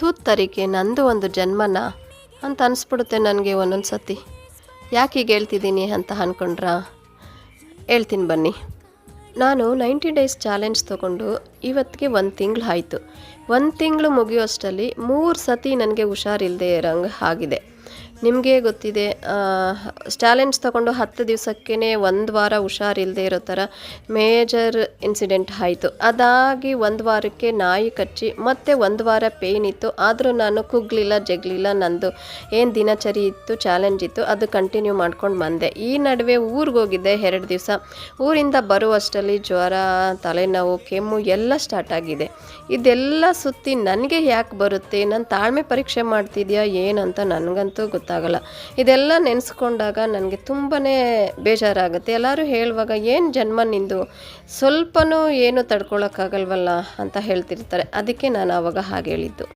ತೂತ್ತರಿಕೆ ನಂದು ಒಂದು ಜನ್ಮನ ಅಂತ ಅನಿಸ್ಬಿಡುತ್ತೆ ನನಗೆ ಒಂದೊಂದು ಸತಿ. ಯಾಕೆ ಹೀಗೆ ಹೇಳ್ತಿದ್ದೀನಿ ಅಂತ ಅಂದ್ಕೊಂಡ್ರಾ? ಹೇಳ್ತೀನಿ ಬನ್ನಿ. ನಾನು 90 ಡೇಸ್ ಚಾಲೆಂಜ್ ತೊಗೊಂಡು ಇವತ್ತಿಗೆ 1 ತಿಂಗಳು ಆಯಿತು. 1 ತಿಂಗಳು ಮುಗಿಯೋಷ್ಟರಲ್ಲಿ 3 ಸತಿ ನನಗೆ ಹುಷಾರಿಲ್ಲದೆ ಇರೋಂಗೆ ಆಗಿದೆ. ನಿಮಗೆ ಗೊತ್ತಿದೆ, ಚಾಲೆಂಜ್ ತೊಗೊಂಡು 10 ದಿವಸಕ್ಕೇ 1 ವಾರ ಹುಷಾರಿಲ್ಲದೆ ಇರೋ ಥರ ಮೇಜರ್ ಇನ್ಸಿಡೆಂಟ್ ಆಯಿತು. ಅದಾಗಿ 1 ವಾರಕ್ಕೆ ನಾಯಿ ಕಚ್ಚಿ ಮತ್ತೆ 1 ವಾರ ಪೇಯ್ನ್ ಇತ್ತು. ಆದರೂ ನಾನು ಕುಗ್ಲಿಲ್ಲ, ಜಗ್ಲಿಲ್ಲ. ನಂದು ಏನು ದಿನಚರಿ ಇತ್ತು, ಚಾಲೆಂಜ್ ಇತ್ತು, ಅದು ಕಂಟಿನ್ಯೂ ಮಾಡ್ಕೊಂಡು ಬಂದೆ. ಈ ನಡುವೆ ಊರಿಗೆ ಹೋಗಿದ್ದೆ 2 ದಿವಸ. ಊರಿಂದ ಬರುವಷ್ಟರಲ್ಲಿ ಜ್ವರ, ತಲೆನೋವು, ಕೆಮ್ಮು ಎಲ್ಲ ಸ್ಟಾರ್ಟ್ ಆಗಿದೆ. ಇದೆಲ್ಲ ಸುತ್ತಿ ನನಗೆ ಯಾಕೆ ಬರುತ್ತೆ, ನಾನು ತಾಳ್ಮೆ ಪರೀಕ್ಷೆ ಮಾಡ್ತಿದ್ಯಾ ಏನಂತ ನನಗಂತೂ ಗೊತ್ತಾಗಲ್ಲ. ಇದೆಲ್ಲ ನೆನೆಸ್ಕೊಂಡಾಗ ನನಗೆ ತುಂಬಾ ಬೇಜಾರಾಗುತ್ತೆ. ಎಲ್ಲರೂ ಹೇಳುವಾಗ ಏನು ಜನ್ಮ ನಿಂದು, ಸ್ವಲ್ಪನೂ ಏನು ತಡ್ಕೊಳಕ್ಕಾಗಲ್ವಲ್ಲ ಅಂತ ಹೇಳ್ತಿರ್ತಾರೆ. ಅದಕ್ಕೆ ನಾನು ಆವಾಗ ಹಾಗೆ ಹೇಳಿದ್ದು.